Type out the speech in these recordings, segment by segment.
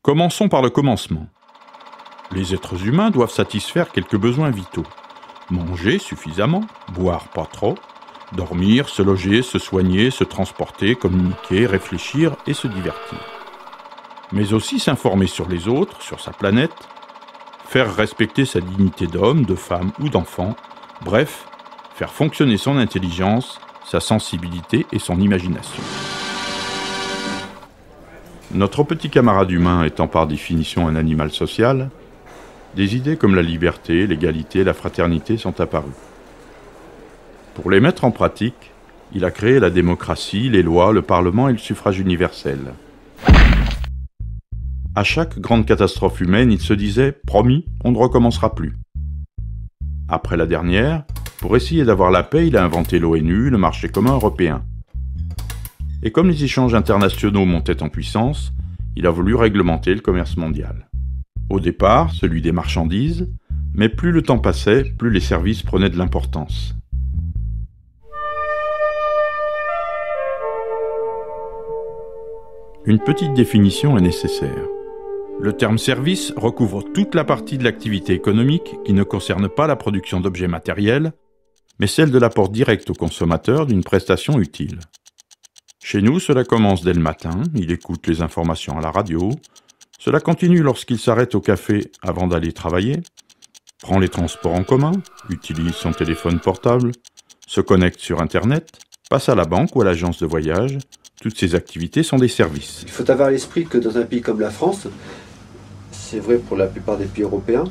Commençons par le commencement. Les êtres humains doivent satisfaire quelques besoins vitaux. Manger suffisamment, boire pas trop, dormir, se loger, se soigner, se transporter, communiquer, réfléchir et se divertir. Mais aussi s'informer sur les autres, sur sa planète, faire respecter sa dignité d'homme, de femme ou d'enfant, bref, faire fonctionner son intelligence, sa sensibilité et son imagination. Notre petit camarade humain étant par définition un animal social, des idées comme la liberté, l'égalité, la fraternité sont apparues. Pour les mettre en pratique, il a créé la démocratie, les lois, le Parlement et le suffrage universel. À chaque grande catastrophe humaine, il se disait « Promis, on ne recommencera plus ». Après la dernière, pour essayer d'avoir la paix, il a inventé l'ONU, le marché commun européen. Et comme les échanges internationaux montaient en puissance, il a voulu réglementer le commerce mondial. Au départ, celui des marchandises, mais plus le temps passait, plus les services prenaient de l'importance. Une petite définition est nécessaire. Le terme service recouvre toute la partie de l'activité économique qui ne concerne pas la production d'objets matériels, mais celle de l'apport direct au consommateur d'une prestation utile. Chez nous, cela commence dès le matin, il écoute les informations à la radio, cela continue lorsqu'il s'arrête au café avant d'aller travailler, prend les transports en commun, utilise son téléphone portable, se connecte sur Internet, passe à la banque ou à l'agence de voyage. Toutes ces activités sont des services. Il faut avoir à l'esprit que dans un pays comme la France, c'est vrai pour la plupart des pays européens,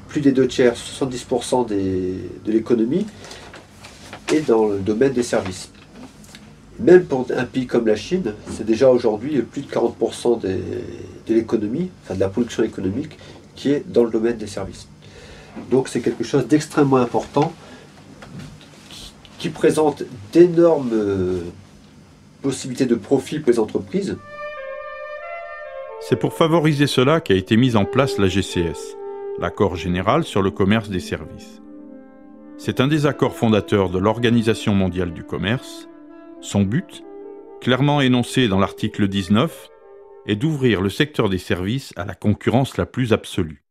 plus des 2/3, 70% de l'économie est dans le domaine des services. Même pour un pays comme la Chine, c'est déjà aujourd'hui plus de 40% de l'économie, enfin de la production économique, qui est dans le domaine des services. Donc c'est quelque chose d'extrêmement important qui présente d'énormes possibilités de profit pour les entreprises. C'est pour favoriser cela qu'a été mise en place la GCS, l'accord général sur le commerce des services. C'est un des accords fondateurs de l'Organisation mondiale du commerce. Son but, clairement énoncé dans l'article 19, est d'ouvrir le secteur des services à la concurrence la plus absolue.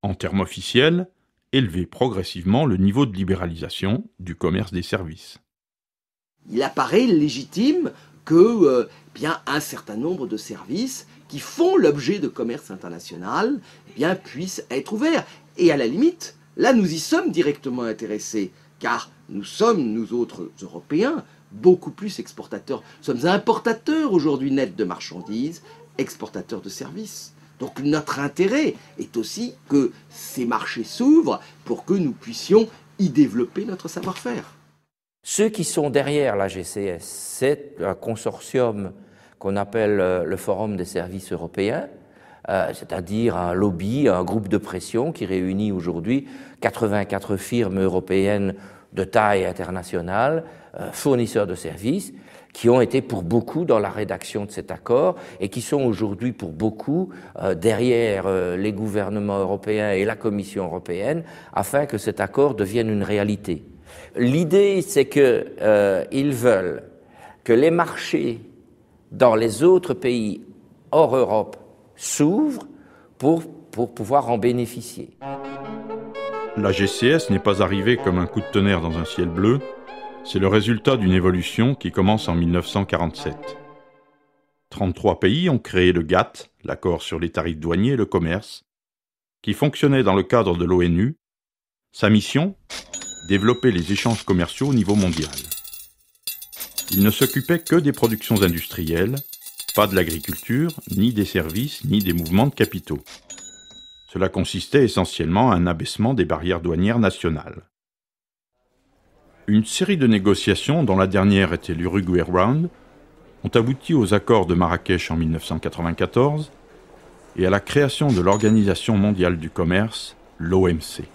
En termes officiels, élever progressivement le niveau de libéralisation du commerce des services. Il apparaît légitime que un certain nombre de services qui font l'objet de commerce international puissent être ouverts. Et à la limite, là nous y sommes directement intéressés, car nous sommes, nous autres Européens, beaucoup plus exportateurs. Nous sommes importateurs aujourd'hui nets de marchandises, exportateurs de services. Donc notre intérêt est aussi que ces marchés s'ouvrent pour que nous puissions y développer notre savoir-faire. Ceux qui sont derrière la GCS, c'est un consortium qu'on appelle le Forum des services européens, c'est-à-dire un lobby, un groupe de pression qui réunit aujourd'hui 84 firmes européennes de taille internationale, fournisseurs de services, qui ont été pour beaucoup dans la rédaction de cet accord et qui sont aujourd'hui pour beaucoup derrière les gouvernements européens et la Commission européenne afin que cet accord devienne une réalité. L'idée, c'est qu'ils veulent que les marchés dans les autres pays hors Europe s'ouvrent pour pouvoir en bénéficier. La GCS n'est pas arrivée comme un coup de tonnerre dans un ciel bleu, c'est le résultat d'une évolution qui commence en 1947. 33 pays ont créé le GATT, l'accord sur les tarifs douaniers et le commerce, qui fonctionnait dans le cadre de l'ONU. Sa mission ? Développer les échanges commerciaux au niveau mondial. Il ne s'occupait que des productions industrielles, pas de l'agriculture, ni des services, ni des mouvements de capitaux. Cela consistait essentiellement à un abaissement des barrières douanières nationales. Une série de négociations, dont la dernière était l'Uruguay Round, ont abouti aux accords de Marrakech en 1994 et à la création de l'Organisation mondiale du commerce, l'OMC.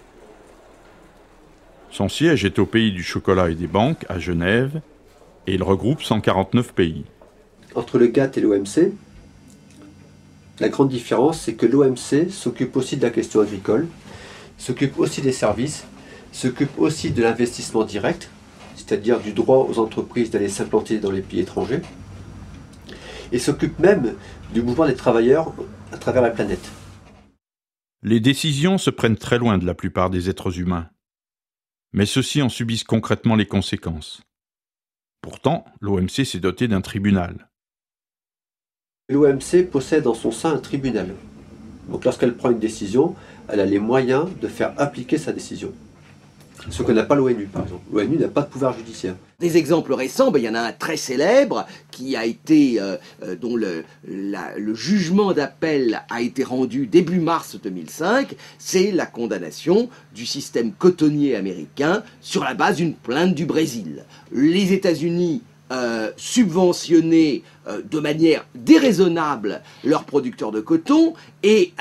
Son siège est au pays du chocolat et des banques, à Genève, et il regroupe 149 pays. Entre le GATT et l'OMC, la grande différence, c'est que l'OMC s'occupe aussi de la question agricole, s'occupe aussi des services, s'occupe aussi de l'investissement direct, c'est-à-dire du droit aux entreprises d'aller s'implanter dans les pays étrangers. et s'occupe même du mouvement des travailleurs à travers la planète. Les décisions se prennent très loin de la plupart des êtres humains, mais ceux-ci en subissent concrètement les conséquences. Pourtant, l'OMC s'est doté d'un tribunal. L'OMC possède en son sein un tribunal. Donc lorsqu'elle prend une décision, elle a les moyens de faire appliquer sa décision. Ce que n'a pas l'ONU, par exemple. L'ONU n'a pas de pouvoir judiciaire. Des exemples récents, il y en a un très célèbre qui a été, dont le jugement d'appel a été rendu début mars 2005, c'est la condamnation du système cotonnier américain sur la base d'une plainte du Brésil. Les États-Unis subventionner de manière déraisonnable leurs producteurs de coton et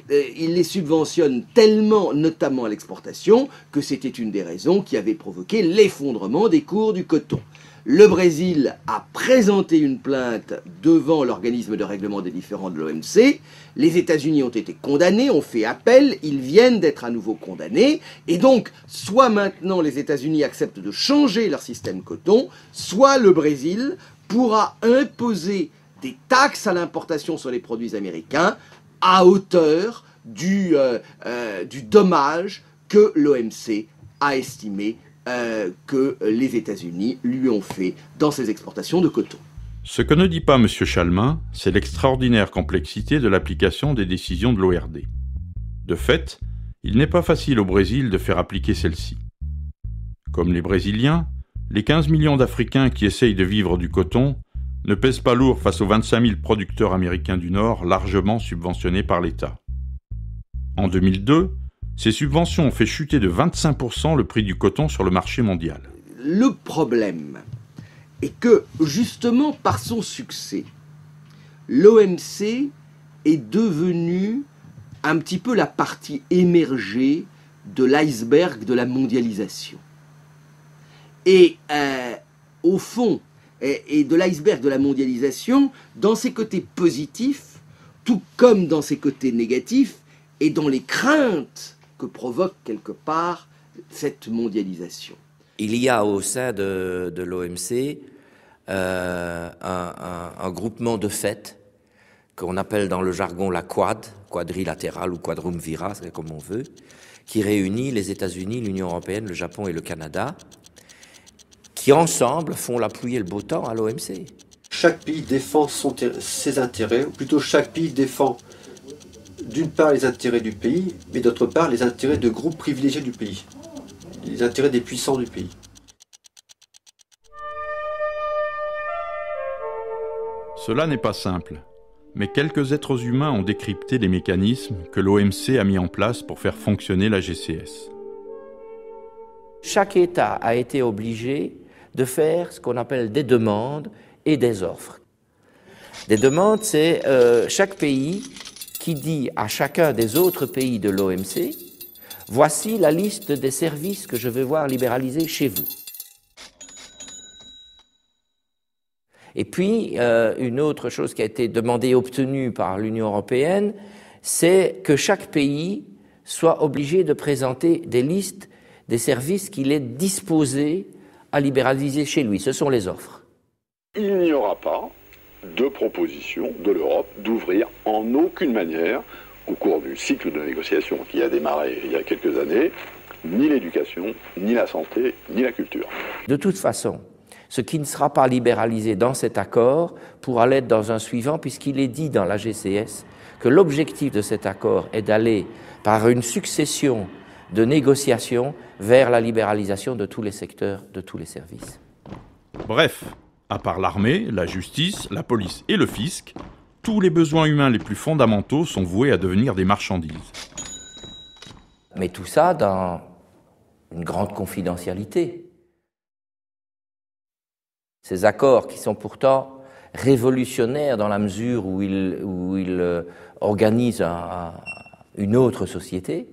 ils les subventionnent tellement, notamment à l'exportation, que c'était une des raisons qui avait provoqué l'effondrement des cours du coton. Le Brésil a présenté une plainte devant l'organisme de règlement des différends de l'OMC. Les États-Unis ont été condamnés, ont fait appel, ils viennent d'être à nouveau condamnés. Et donc, soit maintenant les États-Unis acceptent de changer leur système coton, soit le Brésil pourra imposer des taxes à l'importation sur les produits américains à hauteur du dommage que l'OMC a estimé que les États-Unis lui ont fait dans ses exportations de coton. Ce que ne dit pas M. Chalmin, c'est l'extraordinaire complexité de l'application des décisions de l'ORD. De fait, il n'est pas facile au Brésil de faire appliquer celle-ci. Comme les Brésiliens, les 15 millions d'Africains qui essayent de vivre du coton ne pèsent pas lourd face aux 25 000 producteurs américains du Nord largement subventionnés par l'État. En 2002, ces subventions ont fait chuter de 25% le prix du coton sur le marché mondial. Le problème est que, justement par son succès, l'OMC est devenue un petit peu la partie émergée de l'iceberg de la mondialisation. Et au fond, et de l'iceberg de la mondialisation, dans ses côtés positifs, tout comme dans ses côtés négatifs, et dans les craintes que provoque quelque part cette mondialisation. Il y a au sein de l'OMC un groupement de fait qu'on appelle dans le jargon la Quad, quadrilatéral ou quadrumvirat, c'est comme on veut, qui réunit les États-Unis, l'Union européenne, le Japon et le Canada, qui ensemble font la pluie et le beau temps à l'OMC. Chaque pays défend ses intérêts, ou plutôt chaque pays défend d'une part les intérêts du pays, mais d'autre part les intérêts de groupes privilégiés du pays, les intérêts des puissants du pays. Cela n'est pas simple, mais quelques êtres humains ont décrypté les mécanismes que l'OMC a mis en place pour faire fonctionner la GCS. Chaque État a été obligé de faire ce qu'on appelle des demandes et des offres. Des demandes, c'est chaque pays qui dit à chacun des autres pays de l'OMC « Voici la liste des services que je vais voir libéralisés chez vous ». Et puis, une autre chose qui a été demandée et obtenue par l'Union européenne, c'est que chaque pays soit obligé de présenter des listes des services qu'il est disposé à libéraliser chez lui. Ce sont les offres. Il n'y aura pas de proposition de l'Europe d'ouvrir en aucune manière, au cours du cycle de négociation qui a démarré il y a quelques années, ni l'éducation, ni la santé, ni la culture. De toute façon, ce qui ne sera pas libéralisé dans cet accord pourra l'être dans un suivant, puisqu'il est dit dans la GCS que l'objectif de cet accord est d'aller par une succession de négociations vers la libéralisation de tous les secteurs, de tous les services. Bref, à part l'armée, la justice, la police et le fisc, tous les besoins humains les plus fondamentaux sont voués à devenir des marchandises. Mais tout ça dans une grande confidentialité. Ces accords qui sont pourtant révolutionnaires dans la mesure où ils organisent une autre société,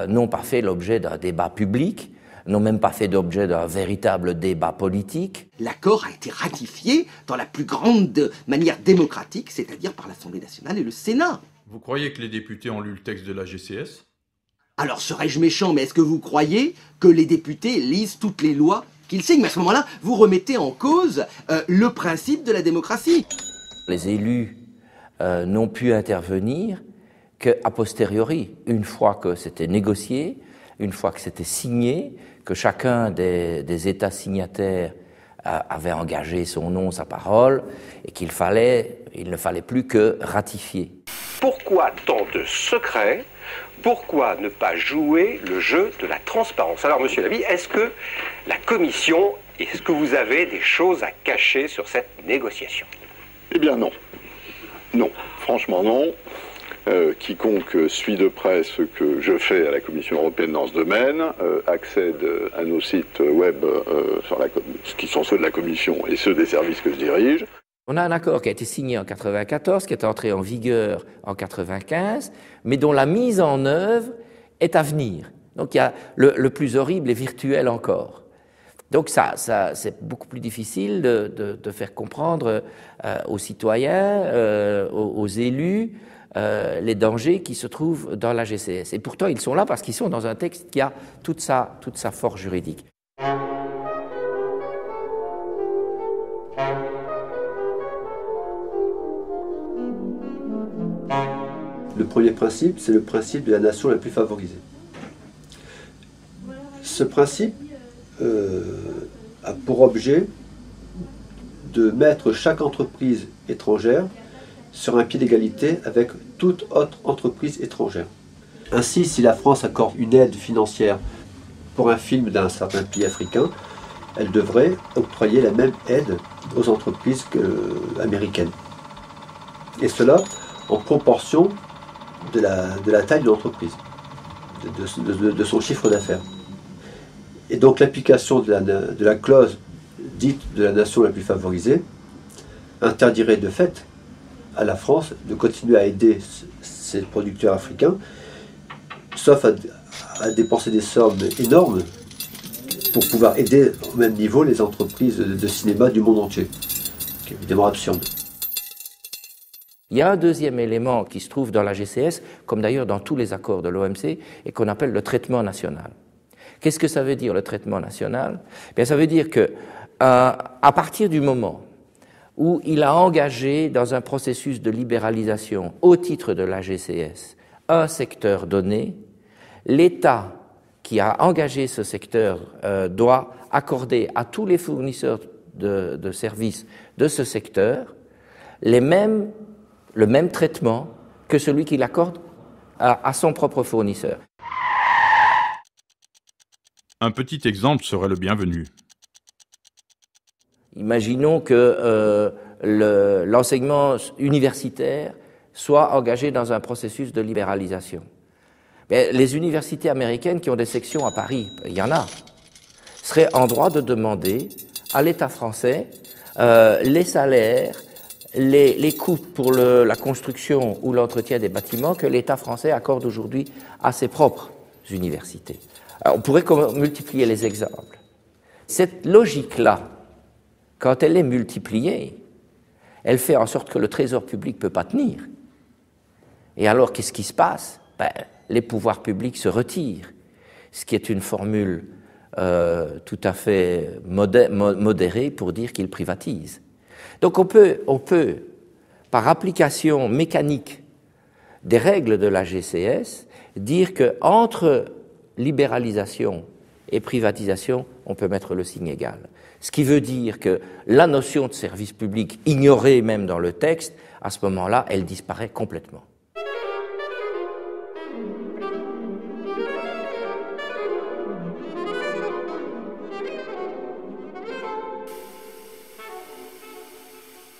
n'ont pas fait l'objet d'un débat public, n'ont même pas fait l'objet d'un véritable débat politique. L'accord a été ratifié dans la plus grande manière démocratique, c'est-à-dire par l'Assemblée nationale et le Sénat. Vous croyez que les députés ont lu le texte de la GCS ? Alors serais-je méchant, mais est-ce que vous croyez que les députés lisent toutes les lois qu'ils signent ? Mais à ce moment-là, vous remettez en cause le principe de la démocratie. Les élus n'ont pu intervenir qu'a posteriori, une fois que c'était négocié, une fois que c'était signé, que chacun des États signataires avait engagé son nom, sa parole, et il ne fallait plus que ratifier. Pourquoi tant de secrets? Pourquoi ne pas jouer le jeu de la transparence? Alors, Monsieur Laby, est-ce que la Commission, est-ce que vous avez des choses à cacher sur cette négociation? Eh bien non. Non, franchement non. Quiconque suit de près ce que je fais à la Commission européenne dans ce domaine accède à nos sites web qui sont ceux de la Commission et ceux des services que je dirige. On a un accord qui a été signé en 1994, qui est entré en vigueur en 1995, mais dont la mise en œuvre est à venir. Donc il y a le plus horrible est virtuel encore. Donc ça c'est beaucoup plus difficile de faire comprendre aux citoyens, aux élus, les dangers qui se trouvent dans la GCS. Et pourtant, ils sont là parce qu'ils sont dans un texte qui a toute sa force juridique. Le premier principe, c'est le principe de la nation la plus favorisée. Ce principe a pour objet de mettre chaque entreprise étrangère sur un pied d'égalité avec toute autre entreprise étrangère. Ainsi, si la France accorde une aide financière pour un film d'un certain pays africain, elle devrait octroyer la même aide aux entreprises américaines. Et cela en proportion de la taille de l'entreprise, de son chiffre d'affaires. Et donc l'application de la clause dite de la nation la plus favorisée interdirait de fait à la France de continuer à aider ces producteurs africains, sauf à dépenser des sommes énormes pour pouvoir aider au même niveau les entreprises de cinéma du monde entier, ce qui est évidemment absurde. Il y a un deuxième élément qui se trouve dans la GCS, comme d'ailleurs dans tous les accords de l'OMC, et qu'on appelle le traitement national. Qu'est-ce que ça veut dire, le traitement national? Bien, ça veut dire que à partir du moment où il a engagé dans un processus de libéralisation au titre de la GCS un secteur donné, l'État qui a engagé ce secteur doit accorder à tous les fournisseurs de services de ce secteur le même traitement que celui qu'il accorde à son propre fournisseur. Un petit exemple serait le bienvenu. Imaginons que l'enseignement universitaire soit engagé dans un processus de libéralisation. Mais les universités américaines qui ont des sections à Paris, il y en a, seraient en droit de demander à l'État français les salaires, les coûts pour la construction ou l'entretien des bâtiments que l'État français accorde aujourd'hui à ses propres universités. Alors, on pourrait multiplier les exemples. Cette logique-là, quand elle est multipliée, elle fait en sorte que le trésor public ne peut pas tenir. Et alors, qu'est-ce qui se passe? Les pouvoirs publics se retirent, ce qui est une formule tout à fait modérée pour dire qu'ils privatisent. Donc on peut, par application mécanique des règles de la GCS, dire qu'entre libéralisation et privatisation, on peut mettre le signe égal. Ce qui veut dire que la notion de service public, ignorée même dans le texte, à ce moment-là, elle disparaît complètement.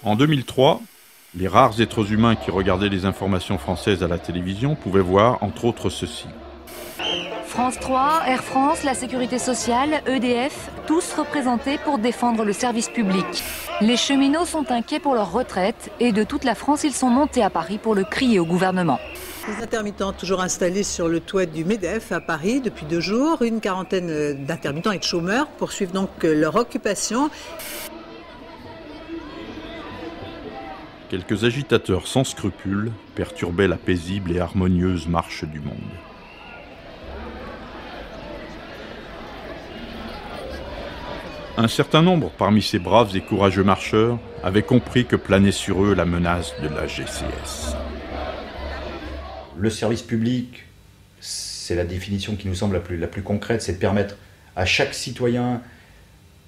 En 2003, les rares êtres humains qui regardaient les informations françaises à la télévision pouvaient voir, entre autres, ceci. France 3, Air France, la Sécurité sociale, EDF, tous représentés pour défendre le service public. Les cheminots sont inquiets pour leur retraite et de toute la France, ils sont montés à Paris pour le crier au gouvernement. Les intermittents toujours installés sur le toit du MEDEF à Paris depuis 2 jours. Une quarantaine d'intermittents et de chômeurs poursuivent donc leur occupation. Quelques agitateurs sans scrupules perturbaient la paisible et harmonieuse marche du monde. Un certain nombre parmi ces braves et courageux marcheurs avaient compris que planait sur eux la menace de la GCS. Le service public, c'est la définition qui nous semble la plus concrète, c'est de permettre à chaque citoyen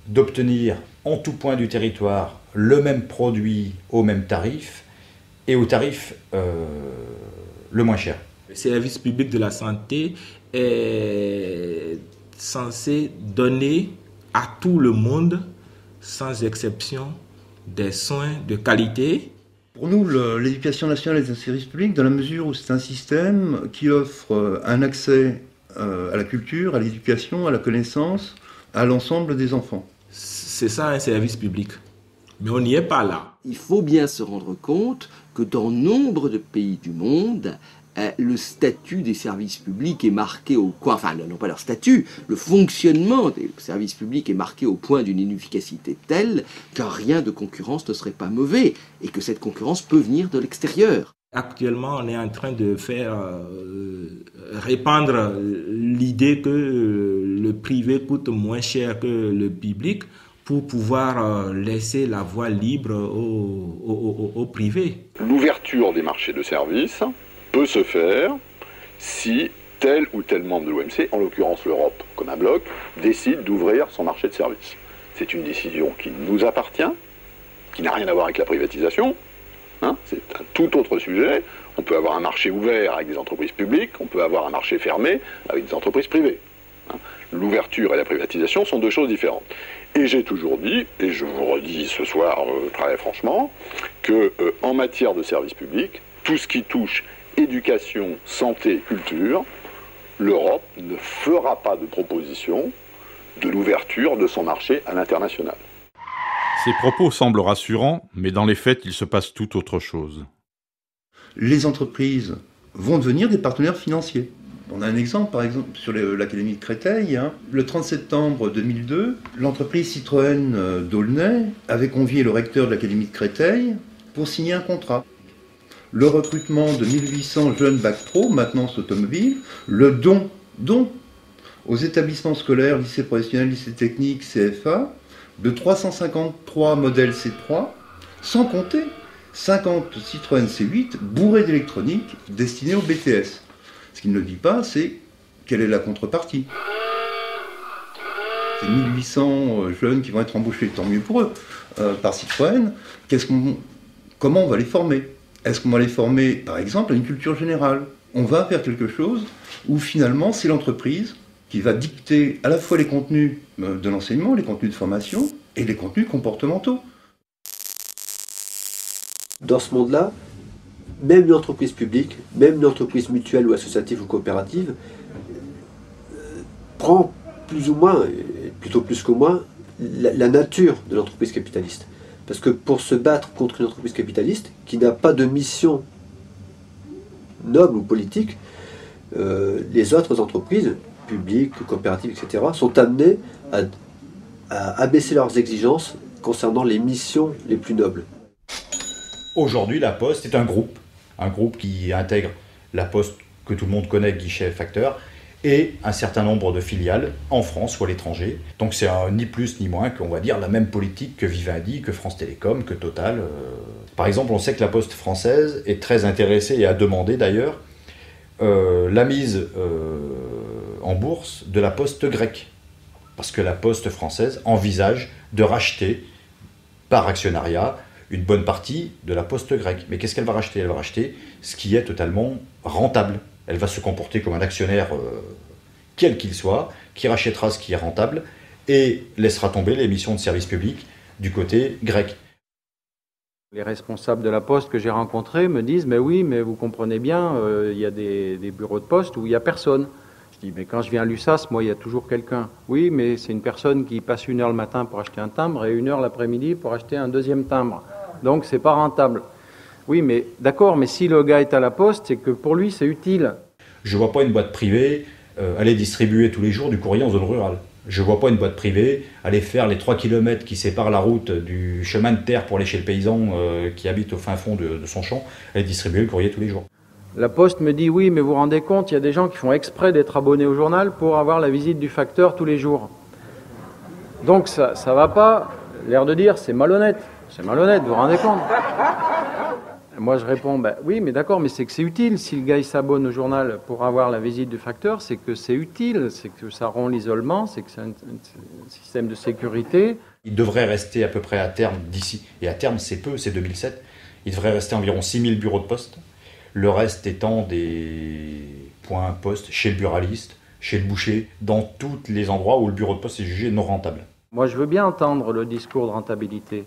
d'obtenir en tout point du territoire le même produit au même tarif et au tarif le moins cher. Le service public de la santé est censé donner à tout le monde, sans exception, des soins de qualité. Pour nous, l'éducation nationale est un service public dans la mesure où c'est un système qui offre un accès à la culture, à l'éducation, à la connaissance, à l'ensemble des enfants. C'est ça un service public, mais on n'y est pas là. Il faut bien se rendre compte que dans nombre de pays du monde, le statut des services publics est marqué au coin, enfin non pas leur statut, le fonctionnement des services publics est marqué au point d'une inefficacité telle qu'un rien de concurrence ne serait pas mauvais et que cette concurrence peut venir de l'extérieur. Actuellement, on est en train de faire répandre l'idée que le privé coûte moins cher que le public pour pouvoir laisser la voie libre au privé. L'ouverture des marchés de services peut se faire si tel ou tel membre de l'OMC, en l'occurrence l'Europe comme un bloc, décide d'ouvrir son marché de services. C'est une décision qui nous appartient, qui n'a rien à voir avec la privatisation. C'est un tout autre sujet. On peut avoir un marché ouvert avec des entreprises publiques, on peut avoir un marché fermé avec des entreprises privées. L'ouverture et la privatisation sont deux choses différentes. Et j'ai toujours dit, et je vous redis ce soir très franchement, que en matière de services publics, tout ce qui touche éducation, santé, culture, l'Europe ne fera pas de proposition de l'ouverture de son marché à l'international. Ces propos semblent rassurants, mais dans les faits, il se passe tout autre chose. Les entreprises vont devenir des partenaires financiers. On a un exemple, par exemple, sur l'Académie de Créteil. Le 30 septembre 2002, l'entreprise Citroën d'Aulnay avait convié le recteur de l'Académie de Créteil pour signer un contrat. Le recrutement de 1800 jeunes bac pro, maintenance automobile, le don aux établissements scolaires, lycées professionnels, lycées techniques, CFA, de 353 modèles C3, sans compter 50 Citroën C8 bourrés d'électronique destinés au BTS. Ce qu'il ne dit pas, c'est quelle est la contrepartie. C'est 1800 jeunes qui vont être embauchés, tant mieux pour eux, par Citroën. Comment on va les former ? Est-ce qu'on va les former, par exemple, à une culture générale ? On va faire quelque chose où finalement c'est l'entreprise qui va dicter à la fois les contenus de l'enseignement, les contenus de formation et les contenus comportementaux. Dans ce monde-là, même une entreprise publique, même une entreprise mutuelle ou associative ou coopérative, prend plus ou moins, et plutôt plus qu'au moins, la nature de l'entreprise capitaliste. Parce que pour se battre contre une entreprise capitaliste qui n'a pas de mission noble ou politique, les autres entreprises, publiques, coopératives, etc., sont amenées à abaisser leurs exigences concernant les missions les plus nobles. Aujourd'hui, la Poste est un groupe qui intègre la Poste que tout le monde connaît, guichet facteur, et un certain nombre de filiales en France ou à l'étranger. Donc c'est ni plus ni moins qu'on va dire la même politique que Vivendi, que France Télécom, que Total. Par exemple, on sait que la Poste française est très intéressée et a demandé d'ailleurs la mise en bourse de la Poste grecque. Parce que la Poste française envisage de racheter par actionnariat une bonne partie de la Poste grecque. Mais qu'est-ce qu'elle va racheter ? Elle va racheter ce qui est totalement rentable. Elle va se comporter comme un actionnaire, quel qu'il soit, qui rachètera ce qui est rentable et laissera tomber les missions de service public du côté grec. Les responsables de la Poste que j'ai rencontrés me disent « Mais oui, mais vous comprenez bien, il y a des bureaux de poste où il n'y a personne. » Je dis « Mais quand je viens à l'USAS, moi, il y a toujours quelqu'un. » « Oui, mais c'est une personne qui passe 1 heure le matin pour acheter un timbre et 1 heure l'après-midi pour acheter un deuxième timbre. Donc, c'est pas rentable. » Oui, mais d'accord, mais si le gars est à la Poste, c'est que pour lui, c'est utile. Je ne vois pas une boîte privée aller distribuer tous les jours du courrier en zone rurale. Je ne vois pas une boîte privée aller faire les 3 km qui séparent la route du chemin de terre pour aller chez le paysan qui habite au fin fond de son champ, aller distribuer le courrier tous les jours. La Poste me dit « Oui, mais vous vous rendez compte, il y a des gens qui font exprès d'être abonnés au journal pour avoir la visite du facteur tous les jours. » Donc ça va pas, l'air de dire c'est malhonnête, vous vous rendez compte? Moi je réponds, ben oui mais d'accord, mais c'est que c'est utile, si le gars il s'abonne au journal pour avoir la visite du facteur, c'est que c'est utile, c'est que ça rompt l'isolement, c'est que c'est un système de sécurité. Il devrait rester à peu près à terme d'ici, et à terme c'est peu, c'est 2007, il devrait rester environ 6000 bureaux de poste, le reste étant des points poste chez le buraliste, chez le boucher, dans tous les endroits où le bureau de poste est jugé non rentable. Moi je veux bien entendre le discours de rentabilité,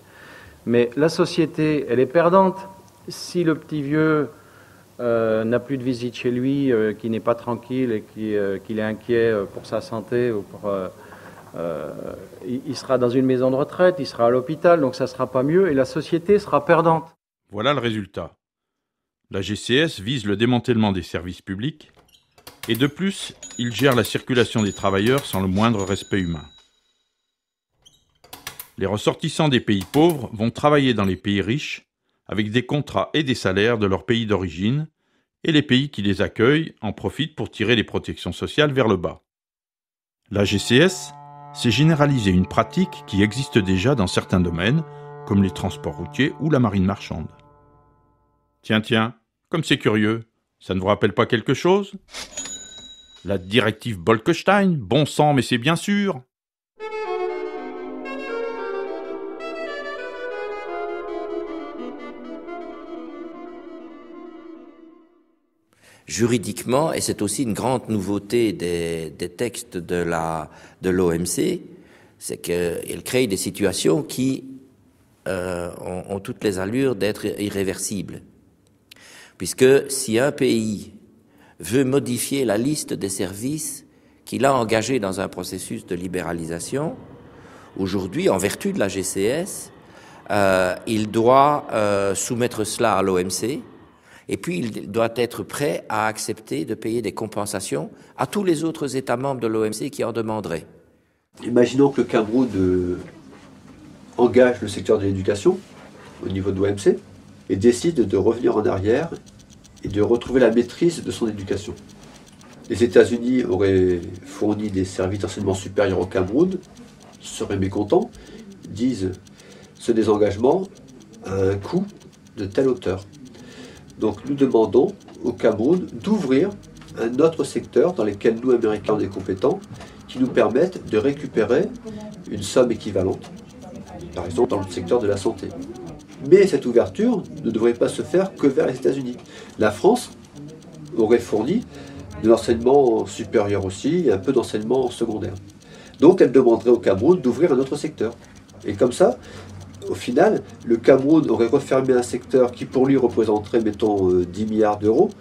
mais la société elle est perdante. Si le petit vieux n'a plus de visite chez lui, qui n'est pas tranquille et qu'il est inquiet pour sa santé, ou il sera dans une maison de retraite, il sera à l'hôpital, donc ça ne sera pas mieux et la société sera perdante. Voilà le résultat. La GCS vise le démantèlement des services publics et de plus, il gère la circulation des travailleurs sans le moindre respect humain. Les ressortissants des pays pauvres vont travailler dans les pays riches avec des contrats et des salaires de leur pays d'origine, et les pays qui les accueillent en profitent pour tirer les protections sociales vers le bas. La GCS, c'est généraliser une pratique qui existe déjà dans certains domaines, comme les transports routiers ou la marine marchande. Tiens, comme c'est curieux, ça ne vous rappelle pas quelque chose? La directive Bolkestein, bon sang mais c'est bien sûr. Juridiquement, et c'est aussi une grande nouveauté des textes de l'OMC, c'est qu'elle crée des situations qui ont toutes les allures d'être irréversibles. Puisque si un pays veut modifier la liste des services qu'il a engagés dans un processus de libéralisation, aujourd'hui, en vertu de la GCS, il doit soumettre cela à l'OMC. Et puis, il doit être prêt à accepter de payer des compensations à tous les autres États membres de l'OMC qui en demanderaient. Imaginons que le Cameroun engage le secteur de l'éducation au niveau de l'OMC et décide de revenir en arrière et de retrouver la maîtrise de son éducation. Les États-Unis auraient fourni des services d'enseignement supérieur au Cameroun, seraient mécontents, disent ce désengagement a un coût de telle hauteur. Donc nous demandons au Cameroun d'ouvrir un autre secteur dans lequel nous, Américains, on est compétents, qui nous permettent de récupérer une somme équivalente, par exemple dans le secteur de la santé. Mais cette ouverture ne devrait pas se faire que vers les États-Unis. La France aurait fourni de l'enseignement supérieur aussi, et un peu d'enseignement secondaire. Donc elle demanderait au Cameroun d'ouvrir un autre secteur. Et comme ça, au final, le Cameroun aurait refermé un secteur qui pour lui représenterait, mettons, 10 milliards d'euros.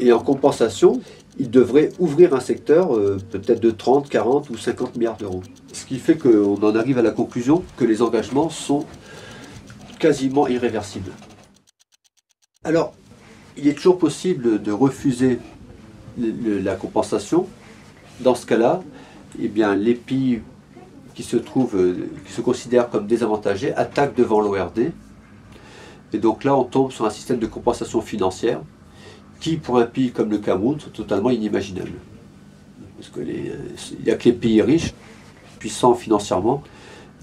Et en compensation, il devrait ouvrir un secteur peut-être de 30, 40 ou 50 milliards d'euros. Ce qui fait qu'on en arrive à la conclusion que les engagements sont quasiment irréversibles. Alors, il est toujours possible de refuser la compensation. Dans ce cas-là, eh bien, les pays qui se considèrent comme désavantagés attaquent devant l'ORD. Et donc là, on tombe sur un système de compensation financière qui, pour un pays comme le Cameroun, sont totalement inimaginables. Parce qu'il n'y a que les pays riches, puissants financièrement,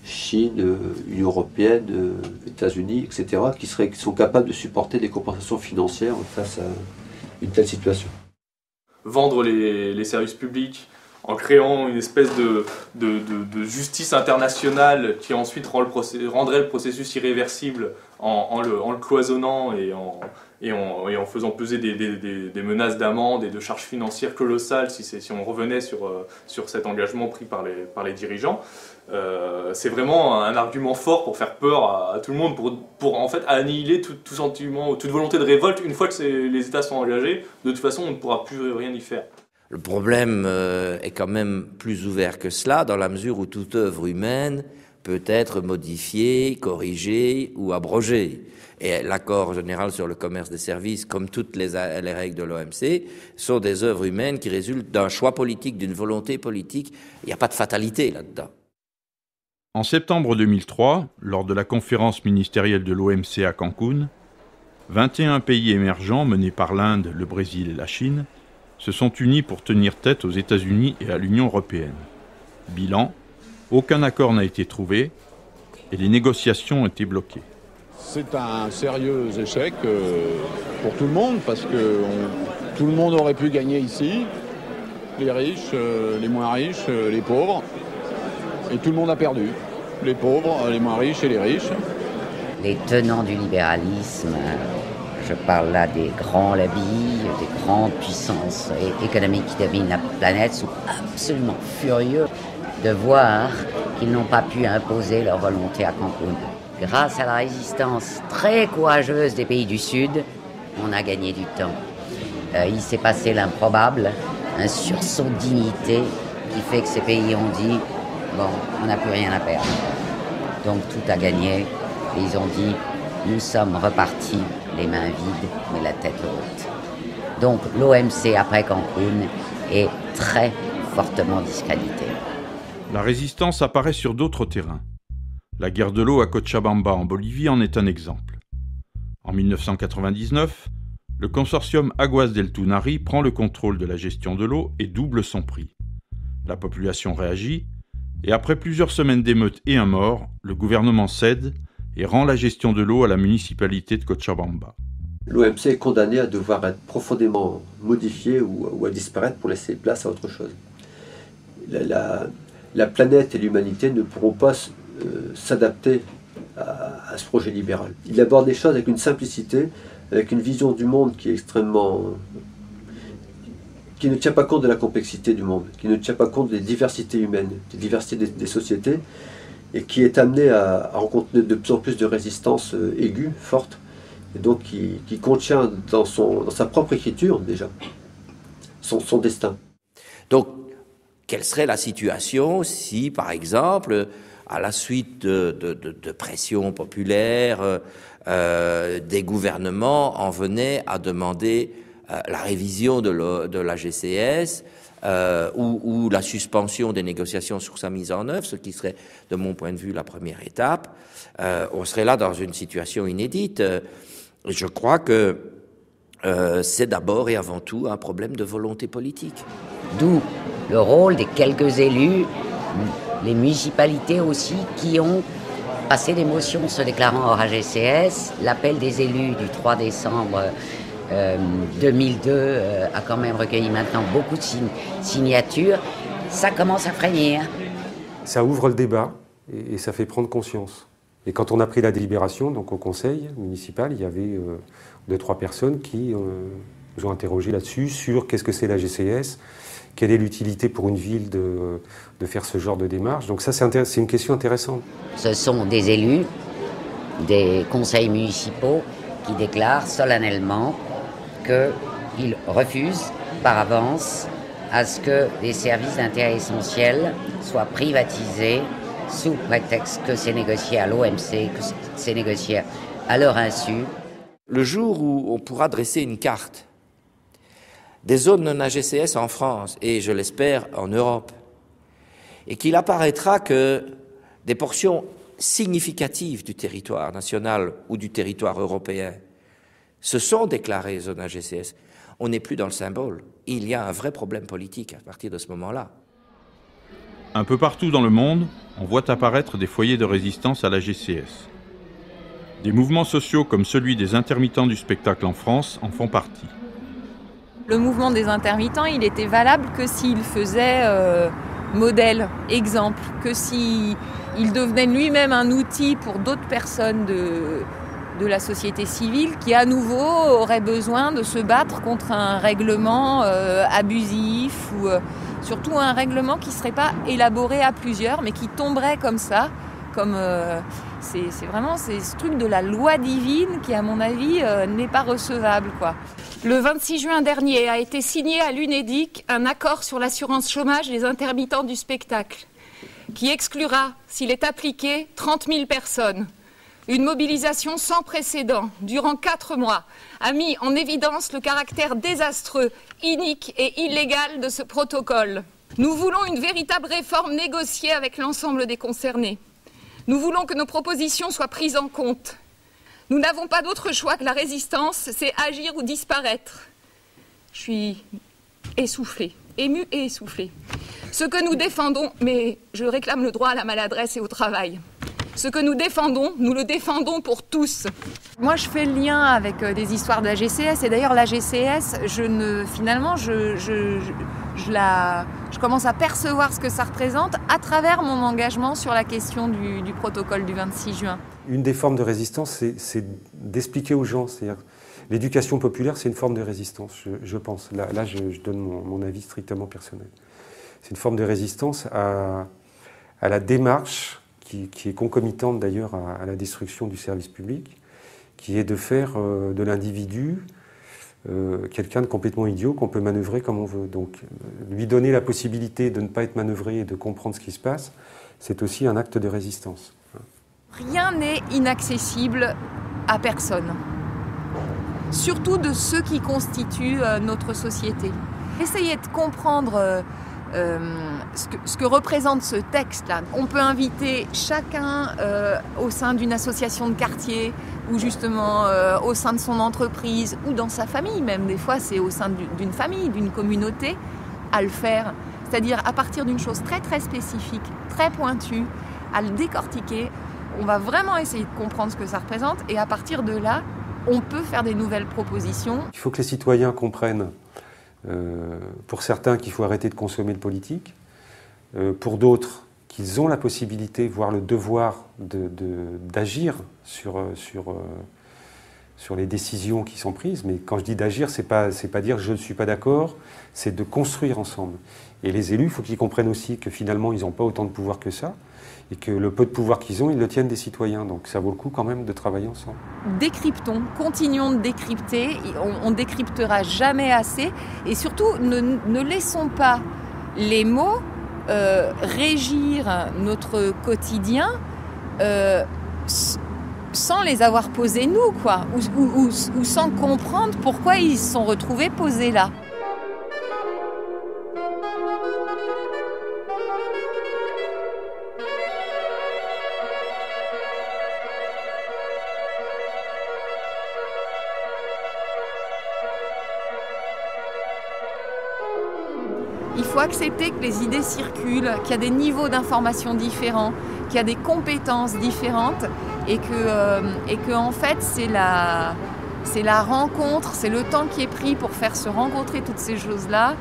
Chine, Union européenne, États-Unis, etc., qui sont capables de supporter des compensations financières face à une telle situation. Vendre les services publics en créant une espèce de justice internationale qui ensuite rendrait le processus irréversible en le cloisonnant et en faisant peser des menaces d'amende et de charges financières colossales si on revenait sur cet engagement pris par les dirigeants. C'est vraiment un argument fort pour faire peur à tout le monde, pour en fait annihiler tout sentiment, toute volonté de révolte. Une fois que les États sont engagés, de toute façon on ne pourra plus rien y faire. Le problème est quand même plus ouvert que cela, dans la mesure où toute œuvre humaine peut être modifiée, corrigée ou abrogée. Et l'accord général sur le commerce des services, comme toutes les règles de l'OMC, sont des œuvres humaines qui résultent d'un choix politique, d'une volonté politique. Il n'y a pas de fatalité là-dedans. En septembre 2003, lors de la conférence ministérielle de l'OMC à Cancun, 21 pays émergents menés par l'Inde, le Brésil et la Chine se sont unis pour tenir tête aux États-Unis et à l'Union européenne. Bilan, Aucun accord n'a été trouvé et les négociations ont été bloquées. C'est un sérieux échec pour tout le monde parce que tout le monde aurait pu gagner ici, les riches, les moins riches, les pauvres, et tout le monde a perdu, les pauvres, les moins riches et les riches. Les tenants du libéralisme, je parle là des grands lobbies, des grandes puissances économiques qui dominent la planète, sont absolument furieux de voir qu'ils n'ont pas pu imposer leur volonté à Cancun. Grâce à la résistance très courageuse des pays du Sud, on a gagné du temps. Il s'est passé l'improbable, un sursaut de dignité qui fait que ces pays ont dit « bon, on n'a plus rien à perdre ». Donc tout a gagné et ils ont dit « nous sommes repartis les mains vides mais la tête haute ». Donc l'OMC après Cancun est très fortement discrédité. La résistance apparaît sur d'autres terrains. La guerre de l'eau à Cochabamba en Bolivie en est un exemple. En 1999, le consortium Aguas del Tunari prend le contrôle de la gestion de l'eau et double son prix. La population réagit et après plusieurs semaines d'émeutes et un mort, le gouvernement cède et rend la gestion de l'eau à la municipalité de Cochabamba. L'OMC est condamné à devoir être profondément modifié ou à disparaître pour laisser place à autre chose. La planète et l'humanité ne pourront pas s'adapter à ce projet libéral. Il aborde les choses avec une simplicité, avec une vision du monde qui est qui ne tient pas compte de la complexité du monde, qui ne tient pas compte des diversités humaines, des diversités des sociétés, et qui est amené à rencontrer de plus en plus de résistances aiguës, fortes, et donc qui contient dans sa propre écriture déjà son destin. Donc, quelle serait la situation si, par exemple, à la suite de pressions populaires, des gouvernements en venaient à demander la révision de la GCS ou la suspension des négociations sur sa mise en œuvre, ce qui serait, de mon point de vue, la première étape. On serait là dans une situation inédite. Je crois que c'est d'abord et avant tout un problème de volonté politique. D'où le rôle des quelques élus, les municipalités aussi, qui ont passé des motions se déclarant hors AGCS. L'appel des élus du 3 décembre 2002 a quand même recueilli maintenant beaucoup de signatures. Ça commence à frémir. Ça ouvre le débat et ça fait prendre conscience. Et quand on a pris la délibération, donc au conseil municipal, il y avait 2-3 personnes qui nous ont interrogés là-dessus, sur qu'est-ce que c'est la GCS, quelle est l'utilité pour une ville de faire ce genre de démarche. Donc ça, c'est une question intéressante. Ce sont des élus, des conseils municipaux qui déclarent solennellement qu'ils refusent par avance à ce que les services d'intérêt essentiel soient privatisés sous prétexte que c'est négocié à l'OMC, que c'est négocié à leur insu. Le jour où on pourra dresser une carte des zones non AGCS en France, et je l'espère en Europe, et qu'il apparaîtra que des portions significatives du territoire national ou du territoire européen se sont déclarées zones AGCS, on n'est plus dans le symbole. Il y a un vrai problème politique à partir de ce moment-là. Un peu partout dans le monde, on voit apparaître des foyers de résistance à la GCS. Des mouvements sociaux comme celui des intermittents du spectacle en France en font partie. Le mouvement des intermittents, il était valable que s'il faisait modèle, exemple, que s'il devenait lui-même un outil pour d'autres personnes de la société civile qui, à nouveau, auraient besoin de se battre contre un règlement abusif ou surtout un règlement qui ne serait pas élaboré à plusieurs, mais qui tomberait comme ça. C'est vraiment ce truc de la loi divine qui, à mon avis, n'est pas recevable, quoi. Le 26 juin dernier a été signé à l'UNEDIC un accord sur l'assurance chômage des intermittents du spectacle qui exclura, s'il est appliqué, 30 000 personnes. Une mobilisation sans précédent, durant 4 mois, a mis en évidence le caractère désastreux, inique et illégal de ce protocole. Nous voulons une véritable réforme négociée avec l'ensemble des concernés. Nous voulons que nos propositions soient prises en compte. Nous n'avons pas d'autre choix que la résistance, c'est agir ou disparaître. Je suis essoufflée, émue et essoufflée. Ce que nous défendons, mais je réclame le droit à la maladresse et au travail. Ce que nous défendons, nous le défendons pour tous. Moi, je fais le lien avec des histoires de la GCS. Et d'ailleurs, la GCS, je commence à percevoir ce que ça représente à travers mon engagement sur la question du protocole du 26 juin. Une des formes de résistance, c'est d'expliquer aux gens. C'est-à-dire, l'éducation populaire, c'est une forme de résistance, je pense. Là, je donne mon avis strictement personnel. C'est une forme de résistance à la démarche qui est concomitante d'ailleurs à la destruction du service public, qui est de faire de l'individu quelqu'un de complètement idiot qu'on peut manœuvrer comme on veut. Donc lui donner la possibilité de ne pas être manœuvré et de comprendre ce qui se passe, c'est aussi un acte de résistance. Rien n'est inaccessible à personne, surtout de ceux qui constituent notre société. Essayez de comprendre ce que représente ce texte-là. On peut inviter chacun au sein d'une association de quartier ou justement au sein de son entreprise ou dans sa famille même. Des fois, c'est au sein d'une famille, d'une communauté, à le faire. C'est-à-dire à partir d'une chose très très spécifique, très pointue, à le décortiquer. On va vraiment essayer de comprendre ce que ça représente et à partir de là, on peut faire des nouvelles propositions. Il faut que les citoyens comprennent pour certains qu'il faut arrêter de consommer le politique, pour d'autres qu'ils ont la possibilité, voire le devoir d'agir sur les décisions qui sont prises. Mais quand je dis d'agir, c'est pas dire je ne suis pas d'accord, c'est de construire ensemble. Et les élus, il faut qu'ils comprennent aussi que finalement ils n'ont pas autant de pouvoir que ça, et que le peu de pouvoir qu'ils ont, ils le tiennent des citoyens. Donc ça vaut le coup quand même de travailler ensemble. Décryptons, continuons de décrypter, on décryptera jamais assez. Et surtout, ne laissons pas les mots régir notre quotidien sans les avoir posés nous, quoi, ou sans comprendre pourquoi ils se sont retrouvés posés là. Il faut accepter que les idées circulent, qu'il y a des niveaux d'information différents, qu'il y a des compétences différentes et que en fait c'est la rencontre, c'est le temps qui est pris pour faire se rencontrer toutes ces choses-là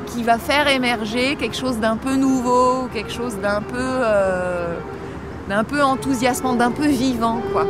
qui va faire émerger quelque chose d'un peu nouveau, quelque chose d'un peu enthousiasmant, d'un peu vivant, quoi.